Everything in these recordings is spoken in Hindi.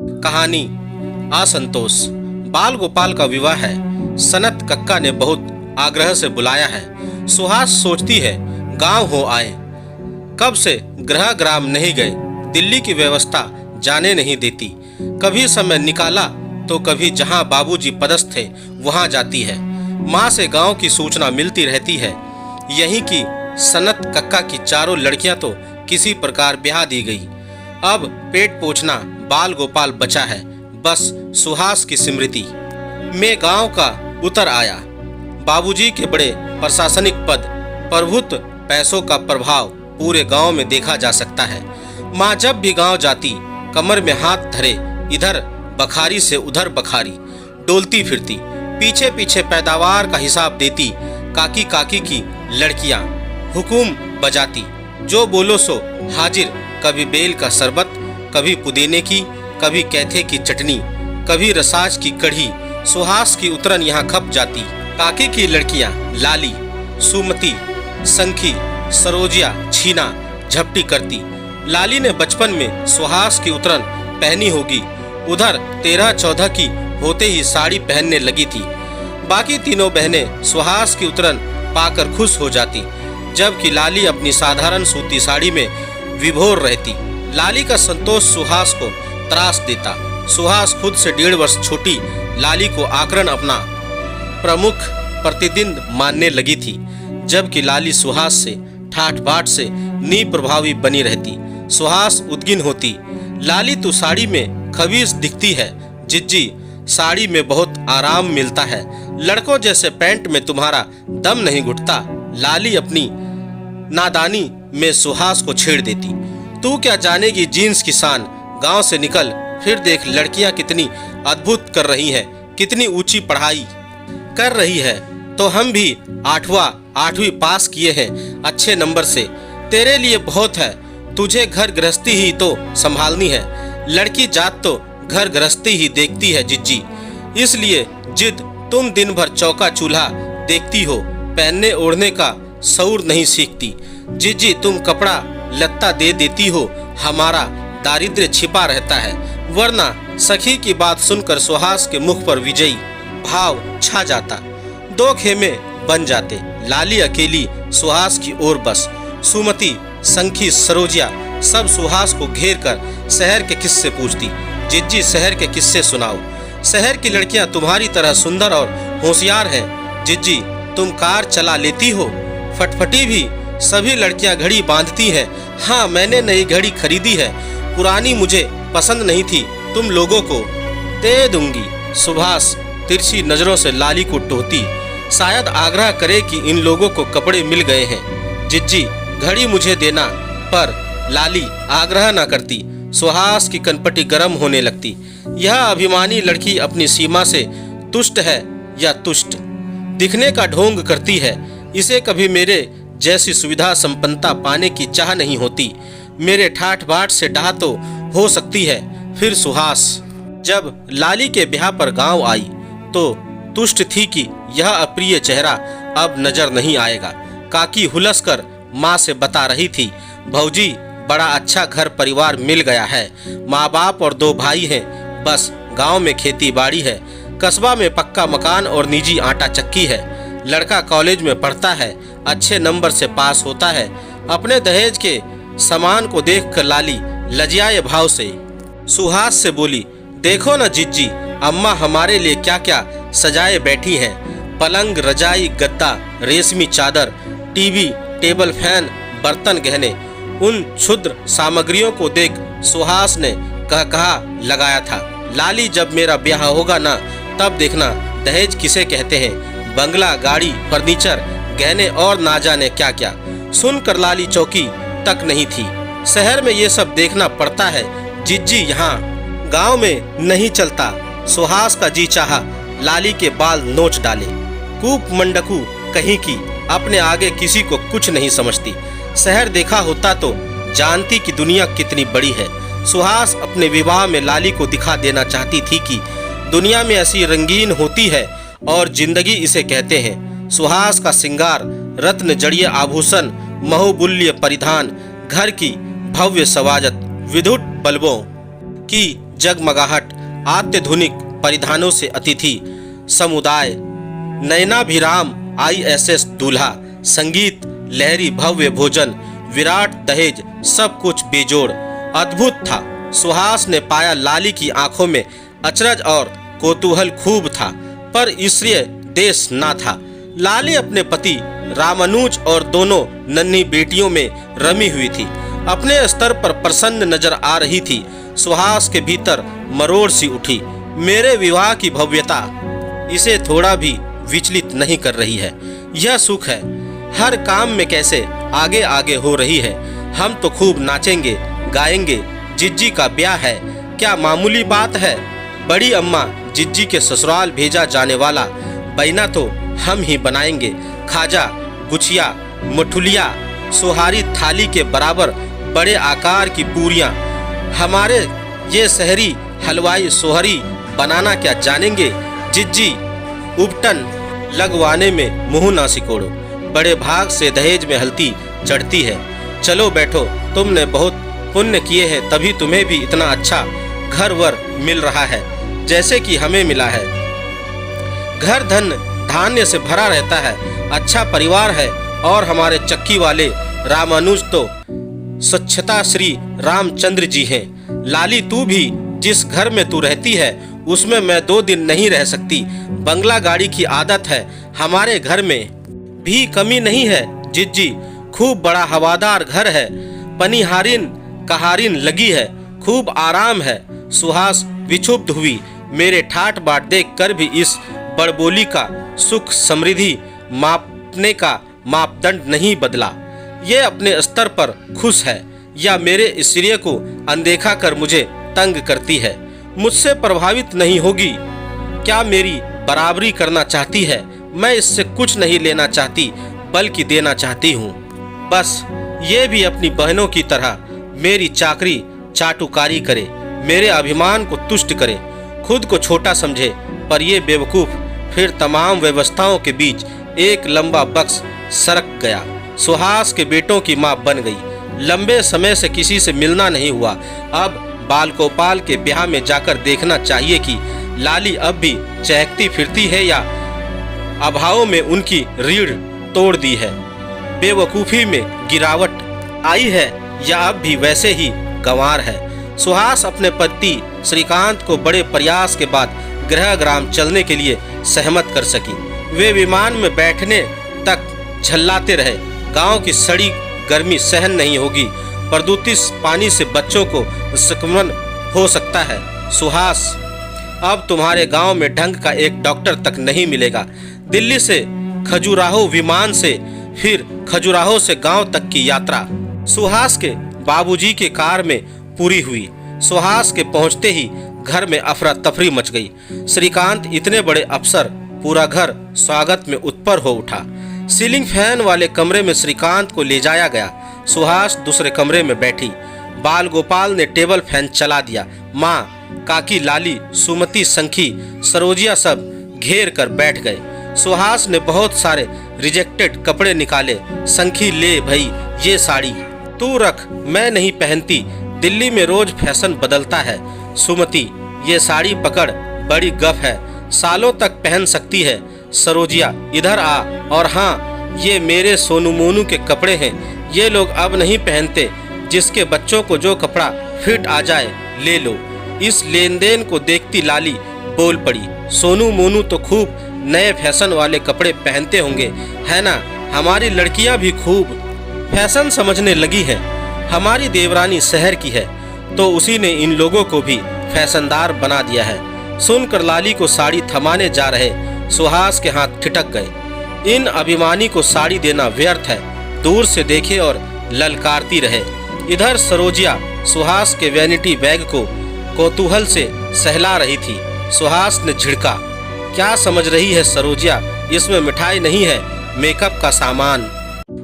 कहानी असंतोष। बाल गोपाल का विवाह है। सनत कक्का ने बहुत आग्रह से बुलाया है। सुहास सोचती है गांव हो आए। कब से गृह ग्राम नहीं गए। दिल्ली की व्यवस्था जाने नहीं देती। कभी समय निकाला तो कभी जहां बाबूजी पदस्थ थे वहां जाती है। माँ से गांव की सूचना मिलती रहती है। यहीं की सनत कक्का की चारों लड़कियां तो किसी प्रकार ब्याह दी गई। अब पेट पोछना बाल गोपाल बचा है। बस सुहास की स्मृति में गांव का उतर आया। बाबूजी के बड़े प्रशासनिक पद, प्रभुत्व, पैसों का प्रभाव पूरे गांव में देखा जा सकता है। माँ जब भी गांव जाती कमर में हाथ धरे इधर बखारी से उधर बखारी डोलती फिरती, पीछे पीछे पैदावार का हिसाब देती। काकी काकी की लड़कियां हुकुम बजाती, जो बोलो सो हाजिर। कभी बेल का शरबत, कभी पुदीने की, कभी कैथे की चटनी, कभी रसाज की कढ़ी। सुहास की उतरन यहाँ खप जाती। काकी की लड़कियां लाली, सुमति, संखी, सरोजिया छीना झपटी करती। लाली ने बचपन में सुहास की उतरन पहनी होगी। उधर 13-14 की होते ही साड़ी पहनने लगी थी। बाकी तीनों बहनें सुहास की उतरन पाकर खुश हो जाती, जबकि लाली अपनी साधारण सूती साड़ी में विभोर रहती। लाली का संतोष सुहास को त्रास देता। सुहास खुद से 1.5 वर्ष छोटी लाली को आकरण अपना प्रमुख प्रतिदिन मानने लगी थी, जबकि लाली सुहास से ठाठ बाट से निप्रभावी बनी रहती। सुहास उद्गिन होती, लाली तू साड़ी में खबीस दिखती है। जिज्जी, साड़ी में बहुत आराम मिलता है। लड़कों जैसे पैंट में तुम्हारा दम नहीं घुटता। लाली अपनी नादानी में सुहास को छेड़ देती। तू क्या जानेगी जीन्स की शान। गांव से निकल, फिर देख लड़कियां कितनी अद्भुत कर रही हैं, कितनी ऊंची पढ़ाई कर रही है। तो हम भी 8वीं पास किए हैं अच्छे नंबर से। तेरे लिए बहुत है, तुझे घर गृहस्थी ही तो संभालनी है। लड़की जात तो घर गृहस्थी ही देखती है जिज्जी, इसलिए जिद तुम दिन भर चौका चूल्हा देखती हो, पहनने ओढ़ने का शऊर नहीं सीखती। जिज्जी तुम कपड़ा लत्ता दे देती हो, हमारा दारिद्र्य छिपा रहता है। वरना सखी की बात सुनकर सुहास के मुख पर विजयी भाव छा जाता। 2 खेमे बन जाते। लाली अकेली सुहास की ओर बस। सुमति, संखी, सरोजिया सब सुहास को घेर कर शहर के किस्से पूछती। जिज्जी शहर के किस्से सुनाओ। शहर की लड़कियां तुम्हारी तरह सुंदर और होशियार हैं। जिज्जी तुम कार चला लेती हो, फटफटी भी। सभी लड़कियां घड़ी बांधती हैं। हाँ, मैंने नई घड़ी खरीदी है, पुरानी मुझे पसंद नहीं थी, तुम लोगों को दे दूंगी। सुभाष तिरछी नजरों से लाली को टोहती, शायद आग्रह करे कि इन लोगों को कपड़े मिल गए हैं। जिज्जी घड़ी मुझे देना, पर लाली आग्रह न करती। सुहास की कनपटी गर्म होने लगती। यह अभिमानी लड़की अपनी सीमा से तुष्ट है या तुष्ट दिखने का ढोंग करती है। इसे कभी मेरे जैसी सुविधा संपन्नता पाने की चाह नहीं होती। मेरे ठाठ बाट से डाह तो हो सकती है। फिर सुहास जब लाली के ब्याह पर गांव आई तो तुष्ट थी कि यह अप्रिय चेहरा अब नजर नहीं आएगा। काकी हुलस कर माँ से बता रही थी, भौजी बड़ा अच्छा घर परिवार मिल गया है। माँ बाप और 2 भाई हैं। बस गांव में खेती बाड़ी है। कस्बा में पक्का मकान और निजी आटा चक्की है। लड़का कॉलेज में पढ़ता है, अच्छे नंबर से पास होता है। अपने दहेज के सामान को देखकर लाली लज्जाए भाव से सुहास से बोली, देखो न जिज्जी, अम्मा हमारे लिए क्या क्या सजाए बैठी हैं। पलंग, रजाई, गद्दा, रेशमी चादर, टीवी, टेबल फैन, बर्तन गहने। उन क्षुद्र सामग्रियों को देख सुहास ने कहा लगाया था, लाली जब मेरा ब्याह होगा ना, तब देखना दहेज किसे कहते हैं। बंगला, गाड़ी, फर्नीचर, गहने और ना जाने क्या क्या। सुनकर लाली चौकी तक नहीं थी। शहर में ये सब देखना पड़ता है जिज्जी, यहाँ गांव में नहीं चलता। सुहास का जी चाहा लाली के बाल नोच डाले। कूप मंडकू कहीं की, अपने आगे किसी को कुछ नहीं समझती। शहर देखा होता तो जानती कि दुनिया कितनी बड़ी है। सुहास अपने विवाह में लाली को दिखा देना चाहती थी कि दुनिया में ऐसी रंगीन होती है और जिंदगी इसे कहते हैं। सुहास का श्रृंगार, रत्न जड़िए आभूषण, बहुमूल्य परिधान, घर की भव्य सवाजत, विद्युत बल्बों की जगमगाहट, अत्याधुनिक परिधानों से अतिथि समुदाय, नयनाभिराम ISS दूल्हा, संगीत, लहरी भव्य भोजन, विराट दहेज, सब कुछ बेजोड़ अद्भुत था। सुहास ने पाया लाली की आंखों में अचरज और कौतूहल खूब था, पर ईश्वरीय देश ना था। लाली अपने पति रामानुज और दोनों नन्ही बेटियों में रमी हुई थी। अपने स्तर पर प्रसन्न नजर आ रही थी। सुहास के भीतर मरोड़ सी उठी। मेरे विवाह की भव्यता इसे थोड़ा भी विचलित नहीं कर रही है। यह सुख है, हर काम में कैसे आगे आगे हो रही है। हम तो खूब नाचेंगे गाएंगे। जिज्जी का ब्याह है, क्या मामूली बात है। बड़ी अम्मा जिज्जी के ससुराल भेजा जाने वाला बैना तो हम ही बनाएंगे। खाजा, गुछिया, मठुलिया, सुहारी थाली के बराबर बड़े आकार की पूरियां। हमारे ये शहरी हलवाई सोहरी बनाना क्या जानेंगे। जिज्जी, उबटन लगवाने में मुंह ना सिकोड़ो। बड़े भाग से दहेज में हल्दी चढ़ती है। चलो बैठो, तुमने बहुत पुण्य किए हैं, तभी तुम्हें भी इतना अच्छा घर वर मिल रहा है जैसे कि हमें मिला है। घर धन धान्य से भरा रहता है, अच्छा परिवार है। और हमारे चक्की वाले रामानुज तो स्वच्छता श्री रामचंद्र जी हैं। लाली, तू भी जिस घर में तू रहती है उसमें मैं 2 दिन नहीं रह सकती। बंगला गाड़ी की आदत है। हमारे घर में भी कमी नहीं है जिज्जी। खूब बड़ा हवादार घर है, पनिहारिन कहारिन लगी है, खूब आराम है। सुहास विक्षुब्ध हुई। मेरे ठाट बाट देख कर भी इस बड़बोली का सुख समृद्धि मापने का मापदंड नहीं बदला। ये अपने स्तर पर खुश है या मेरे ईश्वरीय को अनदेखा कर मुझे तंग करती है। मुझसे प्रभावित नहीं होगी, क्या मेरी बराबरी करना चाहती है। मैं इससे कुछ नहीं लेना चाहती बल्कि देना चाहती हूँ। बस ये भी अपनी बहनों की तरह मेरी चाकरी चाटुकारी करे, मेरे अभिमान को तुष्ट करे, खुद को छोटा समझे। पर ये बेवकूफ फिर तमाम व्यवस्थाओं के बीच एक लंबा बक्स सरक गया। सुहास के बेटों की मां बन गई। लंबे समय से किसी से मिलना नहीं हुआ। अब बाल गोपाल के ब्याह में जाकर देखना चाहिए कि लाली अब भी चहकती फिरती है या अभाव में उनकी रीढ़ तोड़ दी है। बेवकूफ़ी में गिरावट आई है या अब भी वैसे ही गंवार है। सुहास अपने पति श्रीकांत को बड़े प्रयास के बाद गृहग्राम चलने के लिए सहमत कर सकी। वे विमान में बैठने तक झल्लाते रहे। गांव की सड़ी गर्मी सहन नहीं होगी। प्रदूषित पानी से बच्चों को संक्रमण हो सकता है। सुहास, अब तुम्हारे गांव में ढंग का एक डॉक्टर तक नहीं मिलेगा। दिल्ली से खजुराहो विमान से, फिर खजुराहो से गांव तक की यात्रा सुहास के बाबूजी के कार में पूरी हुई। सुहास के पहुंचते ही घर में अफरा तफरी मच गई। श्रीकांत इतने बड़े अफसर, पूरा घर स्वागत में उत्पर हो उठा। सीलिंग फैन वाले कमरे में श्रीकांत को ले जाया गया। सुहास दूसरे कमरे में बैठी। बाल गोपाल ने टेबल फैन चला दिया। माँ, काकी, लाली, सुमति, संखी, सरोजिया सब घेर कर बैठ गए। सुहास ने बहुत सारे रिजेक्टेड कपड़े निकाले। संखी, ले भाई ये साड़ी तू रख, मैं नहीं पहनती, दिल्ली में रोज फैशन बदलता है। सुमति, ये साड़ी पकड़, बड़ी गफ है, सालों तक पहन सकती है। सरोजिया, इधर आ। और हाँ, ये मेरे सोनू मोनू के कपड़े हैं, ये लोग अब नहीं पहनते। जिसके बच्चों को जो कपड़ा फिट आ जाए ले लो। इस लेन देन को देखती लाली बोल पड़ी। सोनू मोनू तो खूब नए फैशन वाले कपड़े पहनते होंगे, है ना। हमारी लड़कियां भी खूब फैशन समझने लगी हैं। हमारी देवरानी शहर की है तो उसी ने इन लोगों को भी फैशनदार बना दिया है। सुनकर लाली को साड़ी थमाने जा रहे सुहास के हाथ ठिठक गए। इन अभिमानी को साड़ी देना व्यर्थ है। दूर से देखे और ललकारती रहे। इधर सरोजिया सुहास के वैनिटी बैग को कौतूहल से सहला रही थी। सुहास ने झिड़का, क्या समझ रही है सरोजिया, इसमें मिठाई नहीं है, मेकअप का सामान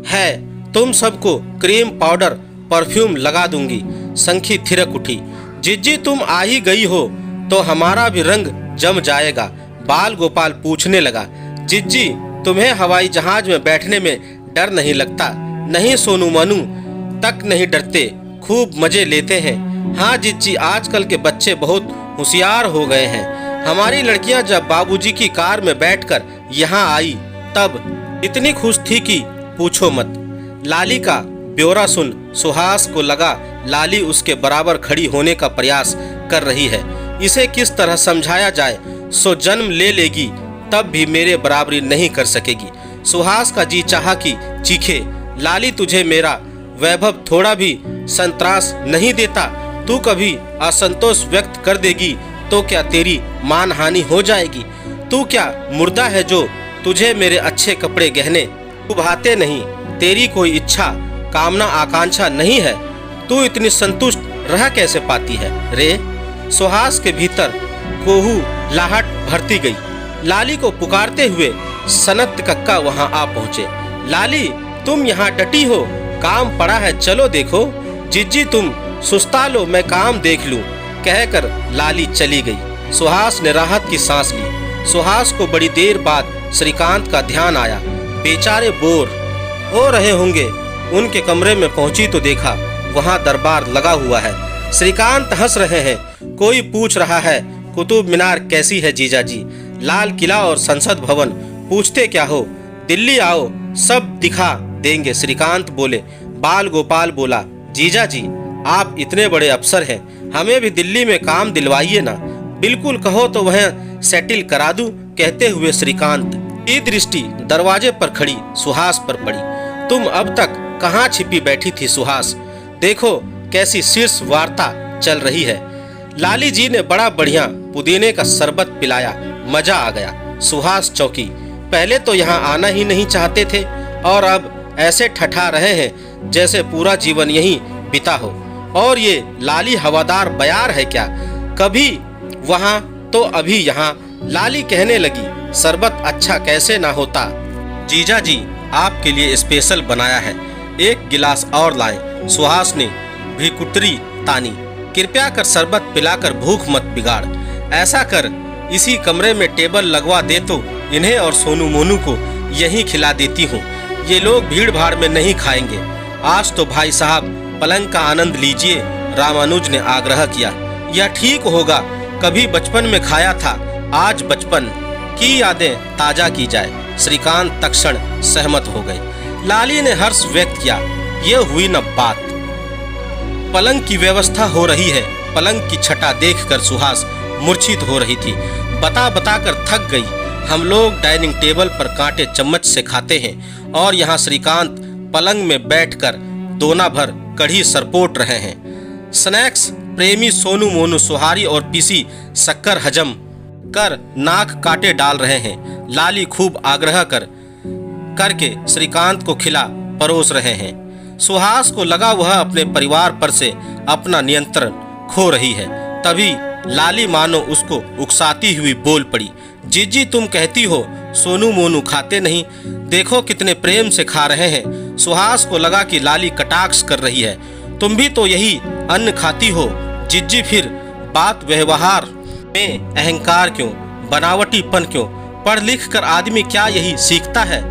है। तुम सबको क्रीम पाउडर परफ्यूम लगा दूंगी। संखी थिरक उठी। जिज्जी, तुम आ ही गई हो तो हमारा भी रंग जम जाएगा। बाल गोपाल पूछने लगा, जिज्जी, तुम्हें हवाई जहाज में बैठने में डर नहीं लगता? नहीं, सोनू मोनू तक नहीं डरते, खूब मजे लेते हैं। हाँ जिज्जी, आजकल के बच्चे बहुत होशियार हो गए हैं। हमारी लड़कियां जब बाबूजी की कार में बैठकर यहाँ आई तब इतनी खुश थी कि पूछो मत। लाली का ब्यौरा सुन सुहास को लगा लाली उसके बराबर खड़ी होने का प्रयास कर रही है। इसे किस तरह समझाया जाए, सो जन्म ले लेगी तब भी मेरे बराबरी नहीं कर सकेगी। सुहास का जी चाहा कि चीखे, लाली तुझे मेरा वैभव थोड़ा भी संतरास नहीं देता? तू कभी असंतोष व्यक्त कर देगी तो क्या तेरी मानहानि हो जाएगी? तू क्या मुर्दा है जो तुझे मेरे अच्छे कपड़े गहने उभाते नहीं? तेरी कोई इच्छा कामना आकांक्षा नहीं है? तू इतनी संतुष्ट रह कैसे पाती है रे? सुहास के भीतर कोहू लाहट भरती गई। लाली को पुकारते हुए सनत कक्का वहां आ पहुंचे। लाली, तुम यहाँ डटी हो? काम पड़ा है, चलो देखो। जिज्जी, तुम सुस्ता लो, मैं काम देख लूं, कहकर लाली चली गई। सुहास ने राहत की सांस ली। सुहास को बड़ी देर बाद श्रीकांत का ध्यान आया। बेचारे बोर हो रहे होंगे। उनके कमरे में पहुंची तो देखा वहां दरबार लगा हुआ है। श्रीकांत हंस रहे हैं। कोई पूछ रहा है, कुतुब मीनार कैसी है जीजाजी? लाल किला और संसद भवन पूछते क्या हो? दिल्ली आओ, सब दिखा देंगे। श्रीकांत बोले। बाल गोपाल बोला, जीजाजी आप इतने बड़े अफसर हैं, हमें भी दिल्ली में काम दिलवाइए ना। बिल्कुल कहो तो वह सेटिल करा दूं, कहते हुए श्रीकांत की दृष्टि दरवाजे पर खड़ी सुहास पर पड़ी। तुम अब तक कहाँ छिपी बैठी थी सुहास? देखो कैसी शीर्ष वार्ता चल रही है। लाली जी ने बड़ा बढ़िया पुदीने का शरबत पिलाया, मजा आ गया। सुहास चौकी। पहले तो यहाँ आना ही नहीं चाहते थे और अब ऐसे ठठा रहे हैं जैसे पूरा जीवन यहीं बिता हो। और ये लाली हवादार बयार है क्या? कभी वहाँ तो अभी यहाँ। लाली कहने लगी, शरबत अच्छा कैसे ना होता? जीजा जी आपके लिए स्पेशल बनाया है, एक गिलास और लाएं। सुहास ने भ्रिकुटी तानी। कृपया कर शरबत पिलाकर भूख मत बिगाड़। ऐसा कर इसी कमरे में टेबल लगवा दे तो इन्हें और सोनू मोनू को यहीं खिला देती हूँ। ये लोग भीड़ भाड़ में नहीं खाएंगे। आज तो भाई साहब पलंग का आनंद लीजिए, रामानुज ने आग्रह किया। यह ठीक होगा, कभी बचपन में खाया था, आज बचपन की यादें ताजा की जाए। श्रीकांत तक्षण सहमत हो गए। लाली ने हर्ष व्यक्त किया। ये हुई न बात। पलंग की व्यवस्था हो रही है। पलंग की छटा देखकर सुहास मूर्छित हो रही थी। बता बता कर थक गई। हम लोग डाइनिंग टेबल पर कांटे चम्मच से खाते हैं और यहाँ श्रीकांत पलंग में बैठकर दोना भर कढ़ी सरपोट रहे हैं। स्नैक्स प्रेमी सोनू मोनू सुहारी और पीसी शक्कर हजम कर नाक काटे डाल रहे हैं। लाली खूब आग्रह करके श्रीकांत को खिला परोस रहे हैं। सुहास को लगा वह अपने परिवार पर से अपना नियंत्रण खो रही है। तभी लाली मानो उसको उकसाती हुई बोल पड़ी। जीजी तुम कहती हो सोनू मोनू खाते नहीं, देखो कितने प्रेम से खा रहे हैं। सुहास को लगा कि लाली कटाक्ष कर रही है। तुम भी तो यही अन्न खाती हो जिज्जी, फिर बात व्यवहार में अहंकार क्यों, बनावटीपन क्यों? पढ़ लिख कर आदमी क्या यही सीखता है?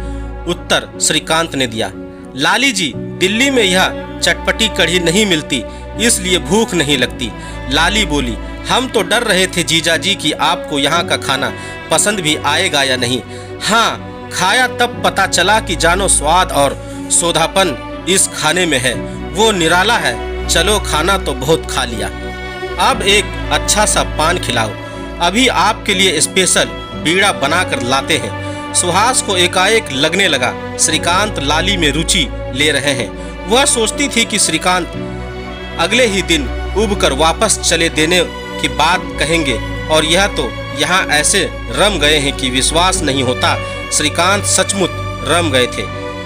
उत्तर श्रीकांत ने दिया। लाली जी दिल्ली में यह चटपटी कढ़ी नहीं मिलती, इसलिए भूख नहीं लगती। लाली बोली, हम तो डर रहे थे जीजाजी कि आपको यहाँ का खाना पसंद भी आएगा या नहीं। हाँ, खाया तब पता चला कि जानो स्वाद और सोधापन इस खाने में है, वो निराला है। चलो खाना तो बहुत खा लिया, अब एक अच्छा सा पान खिलाओ। अभी आपके लिए स्पेशल बीड़ा बनाकर लाते हैं। सुहास को एकाएक लगने लगा श्रीकांत लाली में रुचि ले रहे हैं। वह सोचती थी कि श्रीकांत अगले ही दिन उब कर वापस चले देने की बात कहेंगे और यह तो यहाँ ऐसे रम गए हैं कि विश्वास नहीं होता। श्रीकांत सचमुच रम गए थे।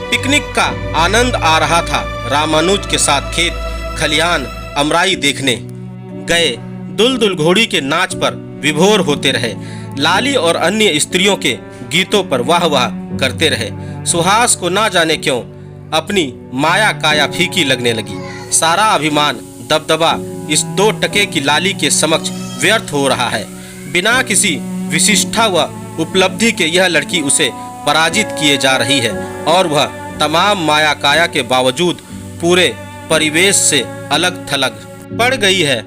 पिकनिक का आनंद आ रहा था। रामानुज के साथ खेत खलियान अमराई देखने गए। दुलदुल घोड़ी के नाच पर विभोर होते रहे। लाली और अन्य स्त्रियों के गीतों पर वाह वाह करते रहे। सुहास को ना जाने क्यों अपनी माया काया फीकी लगने लगी। सारा अभिमान दबदबा इस 2 टके की लाली के समक्ष व्यर्थ हो रहा है। बिना किसी विशिष्टा व उपलब्धि के यह लड़की उसे पराजित किए जा रही है और वह तमाम माया काया के बावजूद पूरे परिवेश से अलग थलग पड़ गई है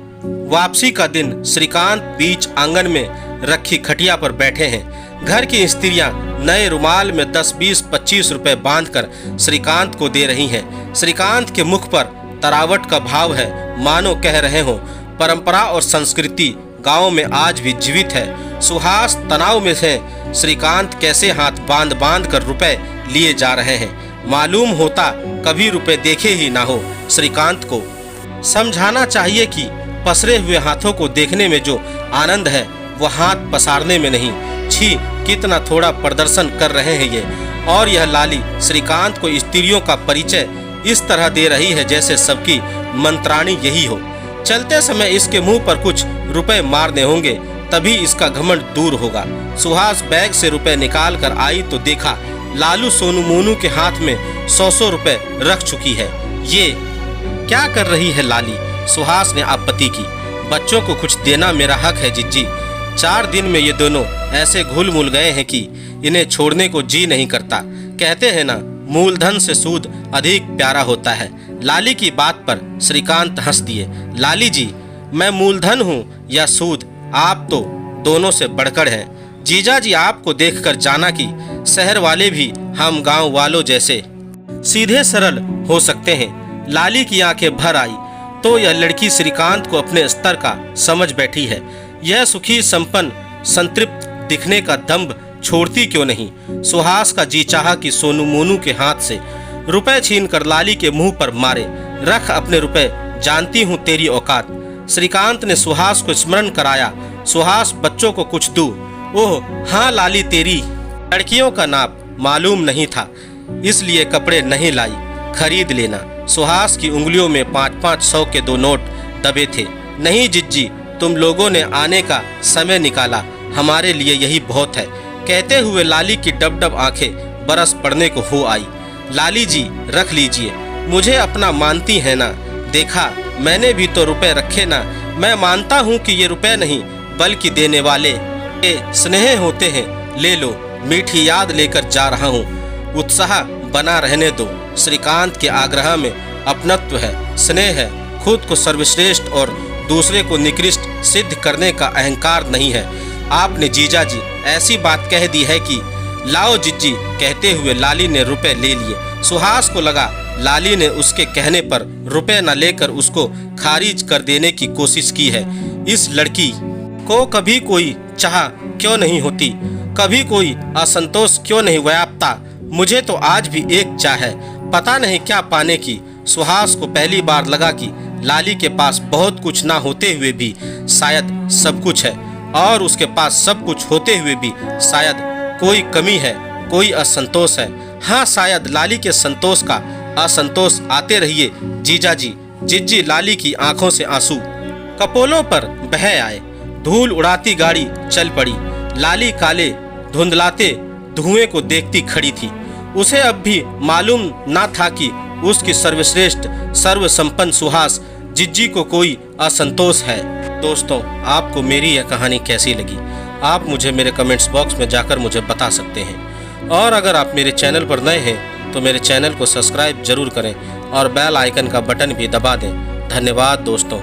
वापसी का दिन। श्रीकांत बीच आंगन में रखी खटिया पर बैठे हैं। घर की स्त्रियां नए रुमाल में 10, 20, 25 रुपए बांधकर श्रीकांत को दे रही हैं। श्रीकांत के मुख पर तरावट का भाव है, मानो कह रहे हो परंपरा और संस्कृति गांव में आज भी जीवित है। सुहास तनाव में है। श्रीकांत कैसे हाथ बांध बांध कर रुपए लिए जा रहे हैं। मालूम होता कभी रुपए देखे ही ना हो। श्रीकांत को समझाना चाहिए कि पसरे हुए हाथों को देखने में जो आनंद है वो हाथ पसारने में नहीं। छी, कितना थोड़ा प्रदर्शन कर रहे हैं ये। और यह लाली श्रीकांत को स्त्रियों का परिचय इस तरह दे रही है जैसे सबकी मंत्राणी यही हो। चलते समय इसके मुंह पर कुछ रुपए मारने होंगे, तभी इसका घमंड दूर होगा। सुहास बैग से रुपए निकाल कर आई तो देखा लालू सोनू मोनू के हाथ में 100 रुपए रख चुकी है। ये क्या कर रही है लाली? सुहास ने आपत्ति की। बच्चों को कुछ देना मेरा हक है जिज्जी। 4 दिन में ये दोनों ऐसे घुल मुल गए हैं कि इन्हें छोड़ने को जी नहीं करता। कहते हैं ना, मूलधन से सूद अधिक प्यारा होता है। लाली की बात पर श्रीकांत हंस दिए। लाली जी, मैं मूलधन हूँ या सूद, आप तो दोनों से बढ़कर हैं। जीजा जी आपको देखकर जाना कि शहर वाले भी हम गांव वालों जैसे सीधे सरल हो सकते हैं। लाली की आंखें भर आई तो यह लड़की श्रीकांत को अपने स्तर का समझ बैठी है। यह सुखी संपन्न संतृप्त दिखने का दंभ छोड़ती क्यों नहीं? सुहास का जी चाहा कि सोनू मोनू के हाथ से रुपए छीन कर लाली के मुंह पर मारे। रख अपने रुपए, जानती हूँ तेरी औकात। श्रीकांत ने सुहास को स्मरण कराया। सुहास, बच्चों को कुछ दूं? ओह हाँ लाली, तेरी लड़कियों का नाप मालूम नहीं था इसलिए कपड़े नहीं लाई, खरीद लेना। सुहास की उंगलियों में 5-5 के 2 नोट दबे थे। नहीं जिज्जी, तुम लोगों ने आने का समय निकाला, हमारे लिए यही बहुत है। कहते हुए लाली की डब-डब आंखें बरस पड़ने को हो आई। लाली जी रख लीजिए, मुझे अपना मानती है ना? देखा मैंने भी तो रुपए रखे ना। मैं मानता हूँ कि ये रुपए नहीं बल्कि देने वाले के स्नेह होते हैं। ले लो, मीठी याद लेकर जा रहा हूँ। उत्साह बना रहने दो। श्रीकांत के आग्रह में अपनत्व है, स्नेह है, खुद को सर्वश्रेष्ठ और दूसरे को निकृष्ट सिद्ध करने का अहंकार नहीं है। आपने जीजा जी ऐसी बात कह दी है कि लाओ जिज्जी। कहते हुए लाली ने रुपए ले लिए। सुहास को लगा लाली ने उसके कहने पर रुपए न लेकर उसको खारिज कर देने की कोशिश की है। इस लड़की को कभी कोई चाह क्यों नहीं होती, कभी कोई असंतोष क्यों नहीं व्यापता? मुझे तो आज भी एक चाह है, पता नहीं क्या पाने की। सुहास को पहली बार लगा कि लाली के पास बहुत कुछ ना होते हुए भी शायद सब कुछ है, और उसके पास सब कुछ होते हुए भी शायद कोई कमी है, कोई असंतोष है। हाँ, शायद लाली के संतोष का असंतोष आते रहिए जीजा जी। जिज्जी लाली की आंखों से आंसू कपोलों पर बह आए। धूल उड़ाती गाड़ी चल पड़ी। लाली काले धुंधलाते धुएं को देखती खड़ी थी। उसे अब भी मालूम ना था कि उसकी सर्वश्रेष्ठ सर्वसंपन्न सुहास जिज्जी को कोई असंतोष है। दोस्तों, आपको मेरी यह कहानी कैसी लगी आप मुझे मेरे कमेंट्स बॉक्स में जाकर मुझे बता सकते हैं। और अगर आप मेरे चैनल पर नए हैं तो मेरे चैनल को सब्सक्राइब जरूर करें और बेल आइकन का बटन भी दबा दें। धन्यवाद दोस्तों।